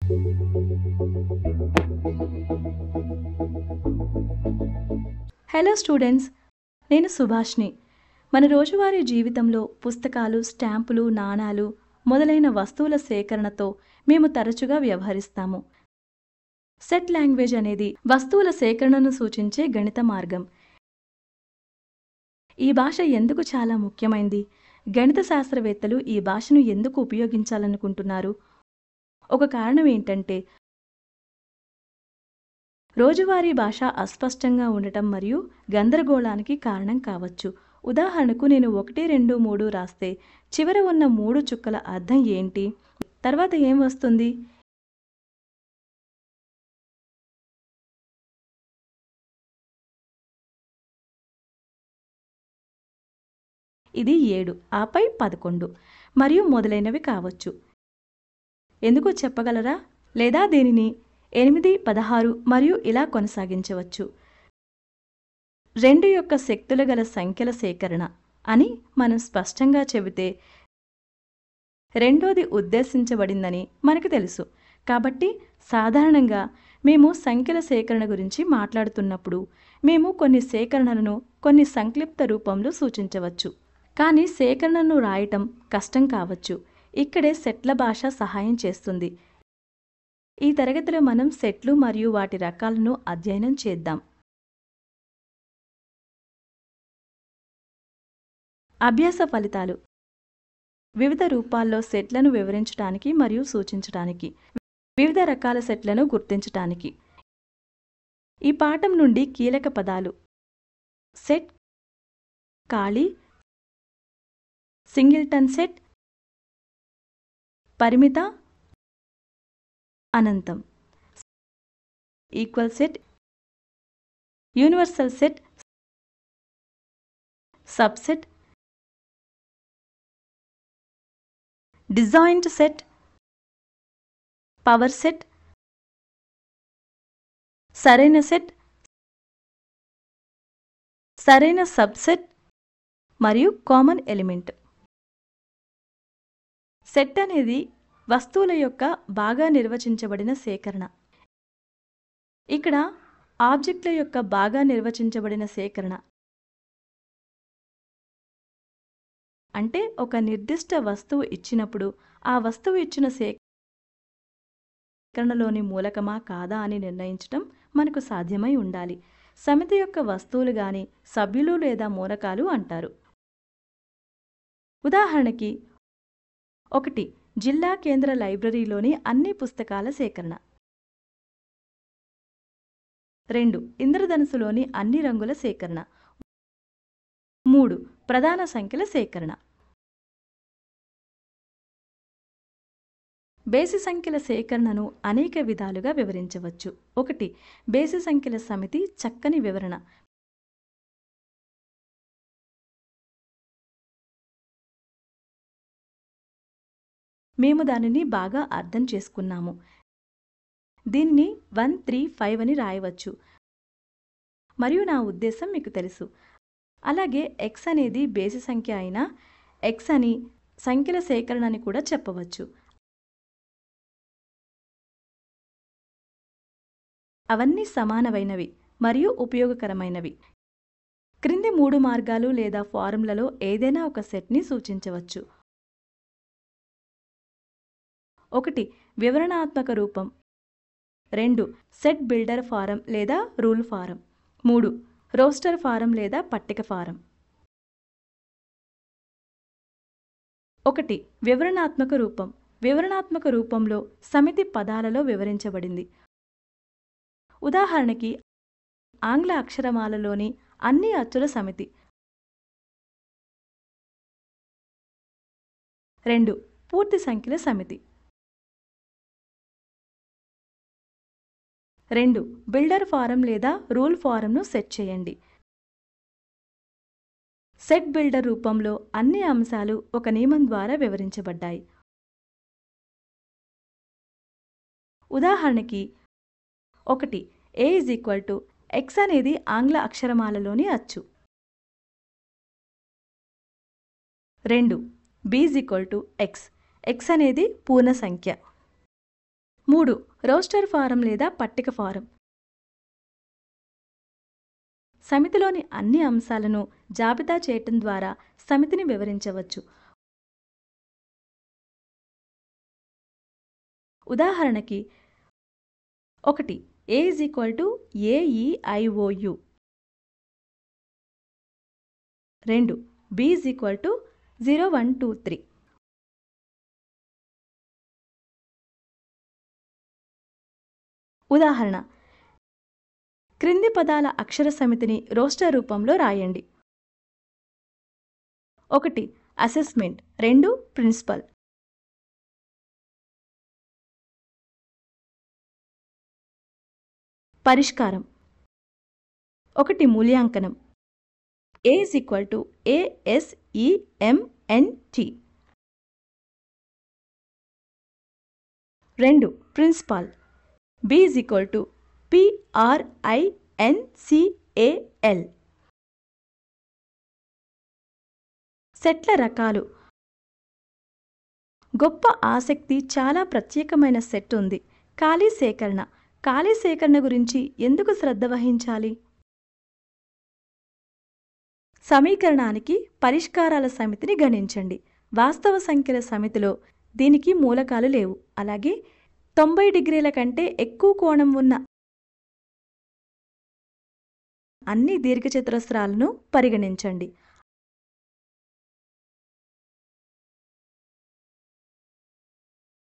Hello students, నేను సుభాష్ని. మన రోజువారీ జీవితంలో పుస్తకాలు, స్టాంపులు, నాణాలు మొదలైన వస్తువుల సేకరణతో మేము తరచుగా వ్యవహరిస్తాము. సెట్ లాంగ్వేజ్ అనేది వస్తువుల సేకరణను సూచించే గణిత మార్గం. ఈ భాష ఎందుకు చాలా ముఖ్యమైంది? గణిత శాస్త్రవేత్తలు ఈ భాషను ఎందుకు ఉపయోగించాలనుకుంటున్నారు? ఒక కారణం ఏంటంటే, రోజువారీ భాష అస్పష్టంగా ఉండటం మరియు గందరగోళానికి కారణం కావచ్చు. ఉదాహరణకు, నేను 1, 2, 3 రాస్తే చివర ఉన్న 3 చుక్కల అర్థం ఏంటి? తర్వాత ఏం వస్తుంది? ఇది 7, ఆపై 11 మరియు మొదలైనవి కావచ్చు. ఎందుకో చెప్పగలరా? లేదా దీనిని 8, 16 మరియు ఇలా కొనసాగించవచ్చు. 2 యొక్క శక్తుల గల సంఖ్యల సేకరణ అని మనం స్పష్టంగా చెబితే, రెండోది ఉద్దేశించబడిందని మనకు తెలుసు. కాబట్టి సాధారణంగా మేము సంఖ్యల సేకరణ గురించి మాట్లాడుతున్నప్పుడు మేము కొన్ని సేకరణలను కొన్ని సంక్లిప్త రూపంలో సూచించవచ్చు. కానీ సేకరణను రాయటం కష్టం కావచ్చు. ఇక్కడే సెట్ల భాష సహాయం చేస్తుంది. ఈ తరగతిలో మనం సెట్లు మరియు వాటి రకాలను అధ్యయనం చేద్దాం. అభ్యాస ఫలితాలు. వివిధ రూపాల్లో సెట్లను వివరించడానికి మరియు సూచించడానికి, వివిధ రకాల సెట్లను గుర్తించటానికి. ఈ పాఠం నుండి కీలక పదాలు: సెట్, ఖాళీ, సింగిల్టన్ సెట్, పరిమిత, అనంతం, equal set, universal set, subset, disjoint set, power set, సరైన సెట్, సరైన సబ్సెట్ మరియు కామన్ ఎలిమెంట్. సెట్ అనేది వస్తువుల యొక్క బాగా నిర్వచించబడిన సేకరణ. ఇక్కడ ఆబ్జెక్టుల యొక్క బాగా నిర్వచించబడిన సేకరణ అంటే ఒక నిర్దిష్ట వస్తువు ఇచ్చినప్పుడు ఆ వస్తువు ఇచ్చిన సేకరణలోని మూలకమా కాదా అని నిర్ణయించటం మనకు సాధ్యమై ఉండాలి. సమితి యొక్క వస్తువులు గాని సభ్యులు లేదా మూలకాలు అంటారు. ఉదాహరణకి, 1 జిల్లా కేంద్ర లైబ్రరీలోని అన్ని పుస్తకాల సేకరణ. 2 ఇంద్రధనుసులోని అన్ని రంగుల సేకరణ. 3 ప్రధాన సంఖ్యల సేకరణ. బేసి సంఖ్యల సేకరణను అనేక విధాలుగా వివరించవచ్చు. 1 బేసి సంఖ్యల సమితి చక్కని వివరణ. మేము దానిని బాగా అర్థం చేసుకున్నాము. దీన్ని 1, 3, 5 అని రాయవచ్చు మరియు నా ఉద్దేశం మీకు తెలుసు. అలాగే x అనేది బేసి సంఖ్య అయినా x అని సంఖ్యల సేకరణ అని కూడా చెప్పవచ్చు. అవన్నీ సమానమైనవి మరియు ఉపయోగకరమైనవి. క్రింది 3 మార్గాలు లేదా ఫారంలలో ఏదైనా ఒక సెట్ని సూచించవచ్చు. 1 వివరణాత్మక రూపం. 2 సెట్ బిల్డర్ ఫారం లేదా రూల్ ఫారం. 3 రోస్టర్ ఫారం లేదా పట్టిక ఫారం. 1 వివరణాత్మక రూపం. వివరణాత్మక రూపంలో సమితి పదాలలో వివరించబడింది. ఉదాహరణకి, ఆంగ్ల అక్షరమాలలోని అన్ని అచ్చుల సమితి. 2 పూర్తి సంఖ్యల సమితి. 2 బిల్డర్ ఫారం లేదా రూల్ ఫారంను సెట్ చేయండి. సెట్ బిల్డర్ రూపంలో అన్ని అంశాలు ఒక నియమం ద్వారా వివరించబడ్డాయి. ఉదాహరణకి, 1 a = x అనేది ఆంగ్ల అక్షరమాలలోని అచ్చు. 2 b = x. x అనేది పూర్ణ సంఖ్య. 3. రోస్టర్ ఫారం లేదా పట్టిక ఫారం. సమితిలోని అన్ని అంశాలను జాబితా చేయటం ద్వారా సమితిని వివరించవచ్చు. ఉదాహరణకి 1. A = AEIOU. 2. B = 0123. ఉదాహరణ: క్రింది పదాల అక్షర సమితిని రోస్టర్ రూపంలో రాయండి. 1. అసెస్మెంట్. 2. ప్రిన్సిపల్. పరిష్కారం: 1. మూల్యాంకనం. A = ASEMNT. 2. Principal. B = PRINCAL. సెట్ల రకాలు. గొప్ప ఆసక్తి చాలా ప్రత్యేకమైన సెట్ ఉంది. ఖాళీ సేకరణ. ఖాళీ సేకరణ గురించి ఎందుకు శ్రద్ధ వహించాలి? సమీకరణానికి పరిష్కారాల సమితిని గణించండి. వాస్తవ సంఖ్యల సమితిలో దీనికి మూలకాలు లేవు. అలాగే 90 డిగ్రీల కంటే ఎక్కువ కోణం ఉన్న అన్ని దీర్ఘచతురస్రాలను పరిగణించండి.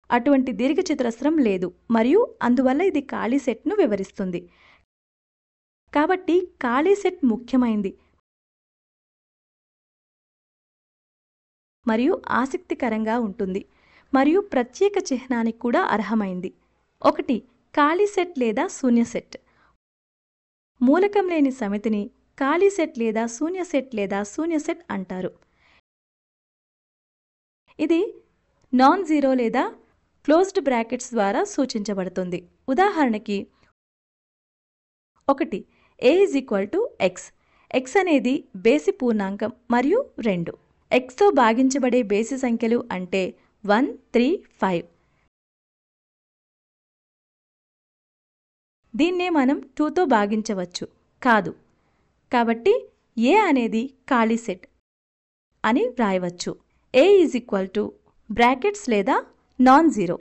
అటువంటి దీర్ఘచతురస్రం లేదు మరియు అందువల్ల ఇది ఖాళీ సెట్ను వివరిస్తుంది. కాబట్టి ఖాళీ సెట్ ముఖ్యమైనది మరియు ఆసక్తికరంగా ఉంటుంది మరియు ప్రత్యేక చిహ్నానికి కూడా అర్హమైంది. 1. ఖాళీ సెట్ లేదా శూన్య సెట్. మూలకం లేని సమితిని ఖాళీ సెట్ లేదా శూన్య సెట్ లేదా శూన్య సెట్ అంటారు. ఇది నాన్ జీరో లేదా క్లోజ్డ్ బ్రాకెట్స్ ద్వారా సూచించబడుతుంది. ఉదాహరణకి 1. A = X. X అనేది బేసి పూర్ణాంకం మరియు 2. Xతో భాగించబడే బేసి సంఖ్యలు అంటే 1, 3, 5. దీన్నే మనం 2తో భాగించవచ్చు కాదు. కాబట్టి A అనేది ఖాళీ సెట్ అని వ్రాయవచ్చు. A = బ్రాకెట్స్ లేదా నాన్ జీరో.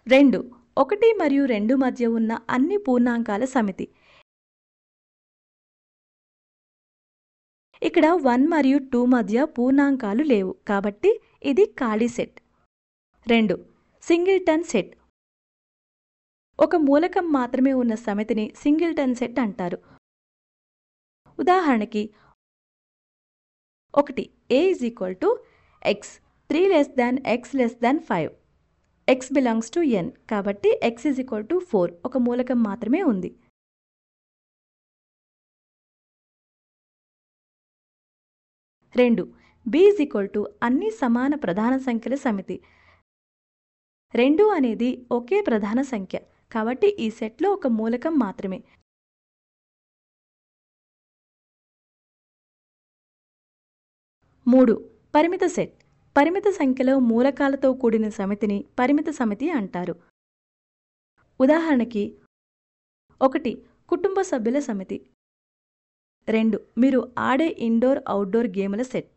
2. 1 మరియు 2 మధ్య ఉన్న అన్ని పూర్ణాంకాల సమితి. ఇక్కడ 1 మరియు 2 మధ్య పూర్ణాంకాలు లేవు కాబట్టి ఇది ఖాళీ సెట్. 2. Singleton set. ఒక మూలకం మాత్రమే ఉన్న సమితిని సింగిల్టన్ సెట్ అంటారు. ఉదాహరణకి 1. A = X. 3 < x 5. X belongs to n. కాబట్టి x = 4. ఒక మూలకం మాత్రమే ఉంది. 2. B = అన్ని సమాన ప్రధాన సంఖ్యల సమితి. 2 అనేది ఒకే ప్రధాన సంఖ్య కాబట్టి ఈ సెట్లో ఒక మూలకం మాత్రమే. 3. పరిమిత సెట్. పరిమిత సంఖ్యలో మూలకాలతో కూడిన సమితిని పరిమిత సమితి అంటారు. ఉదాహరణకి 1. కుటుంబ సభ్యుల సమితి. 2. మీరు ఆడే ఇండోర్ అవుట్డోర్ గేముల సెట్.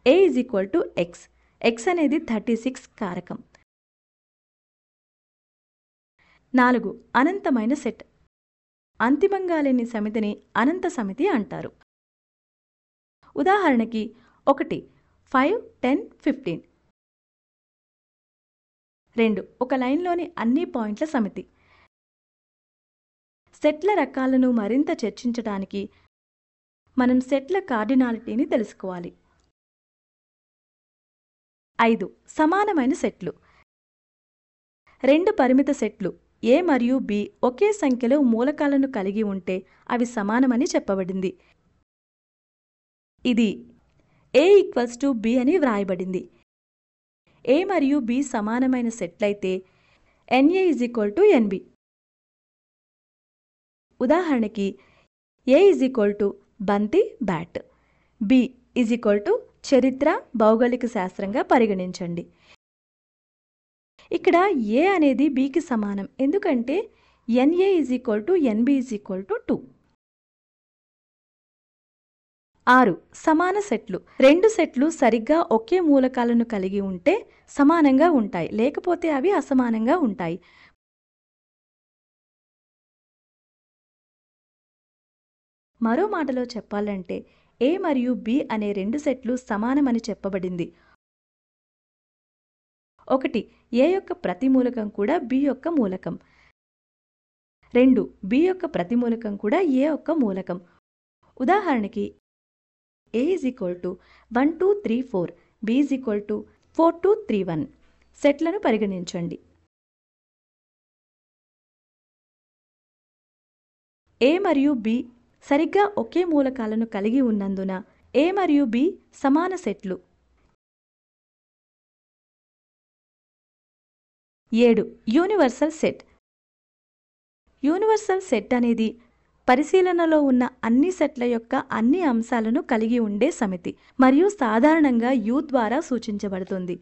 A = X. X అనేది 36 కారకం. 4. అనంతమైన సెట్. అంతిమంగా లేని సమితిని అనంత సమితి అంటారు. ఉదాహరణకి 1. 5, 10, 15. 2. ఒక లైన్లోని అన్ని పాయింట్ల సమితి. సెట్ల రకాలను మరింత చర్చించడానికి మనం సెట్ల కార్డినాలిటీని తెలుసుకోవాలి. 5. సమానమైన సెట్లు. 2 పరిమిత సెట్లు A మరియు B ఒకే సంఖ్యలో మూలకాలను కలిగి ఉంటే అవి సమానమని చెప్పబడింది. ఇది A = B అని వ్రాయబడింది. A మరియు B సమానమైన సెట్లయితే NA = NB. ఉదాహరణకి A = బంతి బ్యాట్. B = చరిత్ర, భౌగోళిక శాస్త్రంగా పరిగణించండి. ఇక్కడ ఏ అనేది బికి సమానం, ఎందుకంటే NA = NB = 2. 6. సమాన సెట్లు. రెండు సెట్లు సరిగ్గా ఒకే మూలకాలను కలిగి ఉంటే సమానంగా ఉంటాయి, లేకపోతే అవి అసమానంగా ఉంటాయి. మరో మాటలో చెప్పాలంటే A మరియు B అనే రెండు సెట్లు సమానమని చెప్పబడింది. 1. A యొక్క ప్రతి మూలకం కూడా B యొక్క మూలకం. 2. B యొక్క ప్రతి మూలకం కూడా A యొక్క మూలకం. ఉదాహరణకి A = 1 2 3 4, B = 4 2 3 1. సెట్లను పరిగణించండి. A మరియు B సరిగ్గా ఒకే మూలకాలను కలిగి ఉన్నందున A మరియు B సమాన సెట్లు. 7. Universal set. యూనివర్సల్ సెట్ అనేది పరిశీలనలో ఉన్న అన్ని సెట్ల యొక్క అన్ని అంశాలను కలిగి ఉండే సమితి మరియు సాధారణంగా U ద్వారా సూచించబడుతుంది.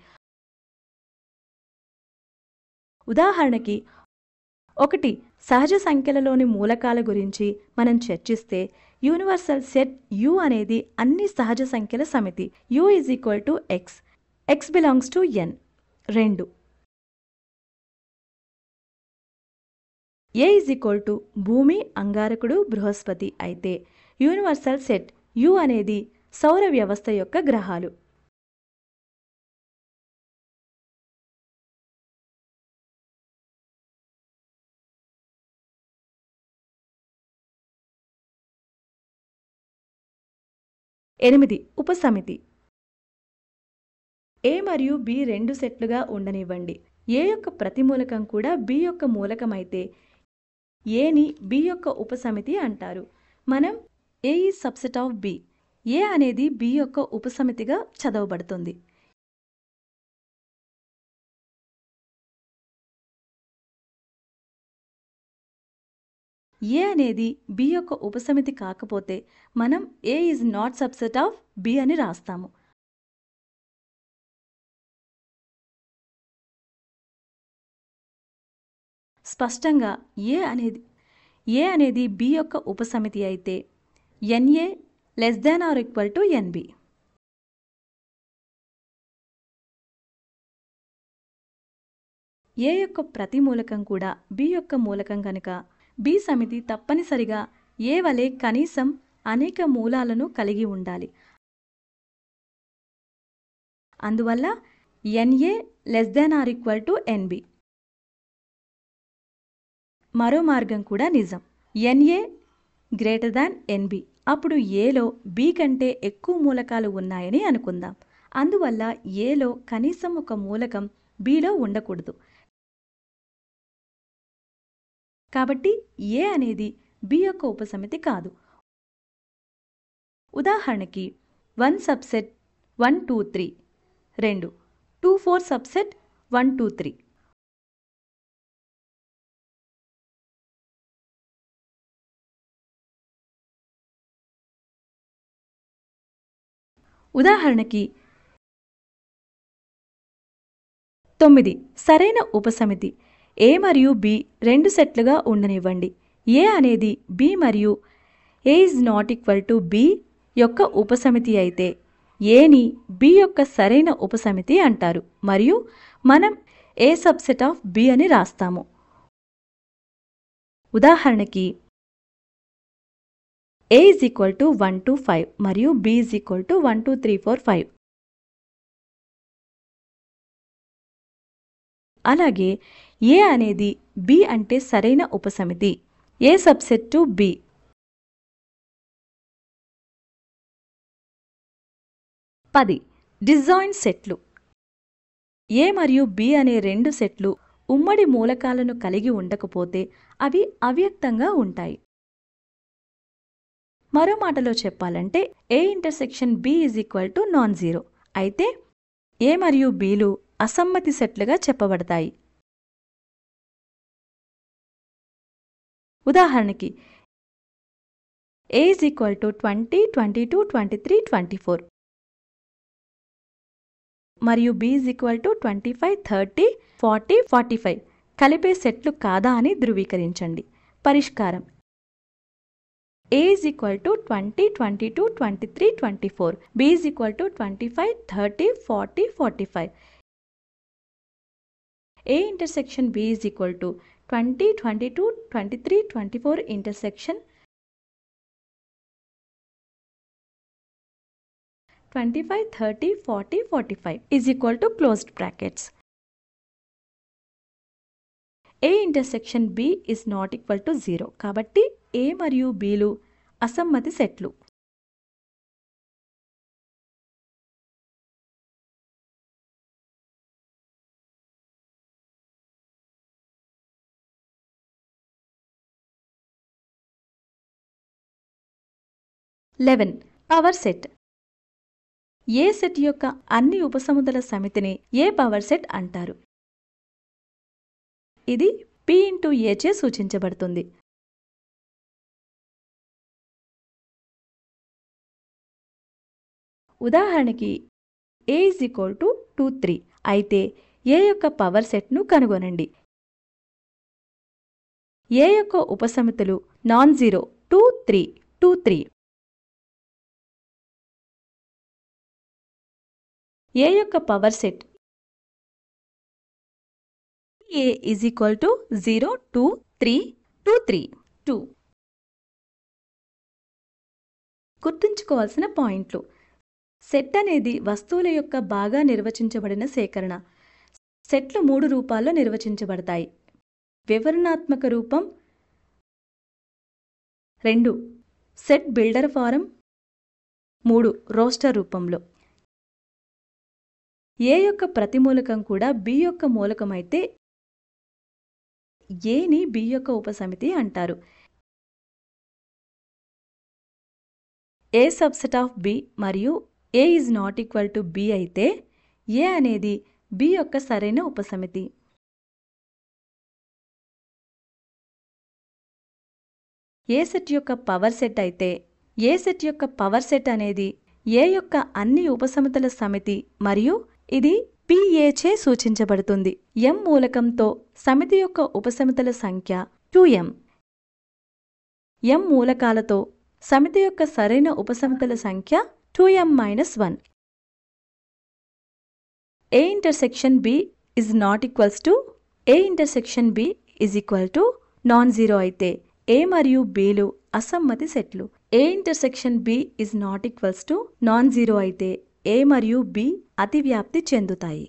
ఉదాహరణకి 1. సహజ సంఖ్యలలోని మూలకాల గురించి మనం చర్చిస్తే యూనివర్సల్ సెట్ U అనేది అన్ని సహజ సంఖ్యల సమితి. U = X. X belongs to N. 2. A = భూమి, అంగారకుడు, బృహస్పతి అయితే యూనివర్సల్ సెట్ U అనేది సౌర వ్యవస్థ యొక్క గ్రహాలు. ఎనిమిది. ఉపసమితి. A మరియు B రెండు సెట్లుగా ఉండనివ్వండి. A యొక్క ప్రతి మూలకం కూడా B యొక్క మూలకమైతే Aని B యొక్క ఉపసమితి అంటారు. మనం A is subset of B. A అనేది B యొక్క ఉపసమితిగా చదవబడుతుంది. A అనేది B యొక్క ఉపసమితి కాకపోతే మనం A is not subset of B అని రాస్తాము. స్పష్టంగా A అనేది B యొక్క ఉపసమితి అయితే NA <= NB. A యొక్క ప్రతి మూలకం కూడా B యొక్క మూలకం కనుక B సమితి తప్పనిసరిగా A వలె కనీసం అనేక మూలాలను కలిగి ఉండాలి. అందువల్ల NA <= NB. మరో మార్గం కూడా నిజం. NA <= NB. అప్పుడు Aలో B కంటే ఎక్కువ మూలకాలు ఉన్నాయని అనుకుందాం. అందువల్ల Aలో కనీసం ఒక మూలకం Bలో ఉండకూడదు. కాబట్టి A అనేది B యొక్క ఉపసమితి కాదు. ఉదాహరణకి 1 సబ్సెట్ 1 2 3, 2 2 4 సబ్సెట్ 1 2 3. ఉదాహరణకి 9. సరైన ఉపసమితి. A మరియు B రెండు సెట్లుగా ఉండనివ్వండి. A అనేది B మరియు A is not equal to B యొక్క ఉపసమితి అయితే Aని B యొక్క సరైన ఉపసమితి అంటారు మరియు మనం A subset of B అని రాస్తాము. ఉదాహరణకి A is equal to 1 to 5 మరియు B is equal to 1 2 3 4 5. అలాగే A అనేది B అంటే సరైన ఉపసమితి. A subset to B. 10. డిజాయిన్ సెట్లు. A మరియు B అనే రెండు సెట్లు ఉమ్మడి మూలకాలను కలిగి ఉండకపోతే అవి అవ్యక్తంగా ఉంటాయి. మరో మాటలో చెప్పాలంటే A intersection B = non-zero. అయితే A మరియు Bలు అసమ్మతి సెట్లుగా చెప్పబడతాయి. ఉదాహరణకి A is equal to 20, 22, 23, 24. మరియు B ఈజ్ ఈక్వల్ టు 25, 30, 40, 45 కలిపే సెట్లు కాదా అని ధృవీకరించండి. పరిష్కారం A is equal to 20, 22, 23, 24. B is equal to 25, 30, 40, 45. A intersection B is equal to 20, 22, 23, 24 intersection 25, 30, 40, 45 is equal to closed brackets. A intersection B is not equal to 0. కాబట్టి A మరియు Bలు అసమ్మతి సెట్లు. Power set. ఏ set యొక్క అన్ని ఉపసముదాల సమితిని ఏ power set అంటారు? ఇది P into A చే సూచించబడుతుంది. ఉదాహరణకి A ఈజ్ ఈక్వల్ టు 2, 3 అయితే A యొక్క పవర్ సెట్ను కనుగొనండి. A యొక్క ఉపసమితులు నాన్ జీరో 2, 3, 2, 3. A యొక్క power set A is equal to 0, 2, 3, 2, 3, 2. గుర్తుంచుకోవాల్సిన పాయింట్లు. సెట్ అనేది వస్తువుల యొక్క బాగా నిర్వచించబడిన సేకరణ. సెట్లు 3 రూపాల్లో నిర్వచించబడతాయి. వివరణాత్మక రూపం 2, సెట్ బిల్డర్ ఫారం 3, రోస్టర్ రూపంలో. A యొక్క ప్రతిమూలకం కూడా B యొక్క మూలకమైతే Aని B యొక్క ఉపసమితి అంటారు. A సబ్సెట్ ఆఫ్ B మరియు A is not equal to B అయితే A అనేది B యొక్క సరైన ఉపసమితి. ఏ సెట్ యొక్క పవర్ సెట్ అయితే ఏ సెట్ యొక్క పవర్ సెట్ అనేది A యొక్క అన్ని ఉపసమితుల సమితి మరియు ఇది PA చే సూచించబడుతుంది. M మూలకంతో సమితి యొక్క ఉపసమితుల సంఖ్య 2m. M మూలకాలతో సమితి యొక్క సరైన ఉపసమితుల సంఖ్య 2m-1. A intersection B is not equals to A intersection B is equal to non zero అయితే A మరియు Bలు అసమ్మతి సెట్లు. A intersection B is not equals to non zero అయితే A మరియు B అతివ్యాప్తి చెందుతాయి.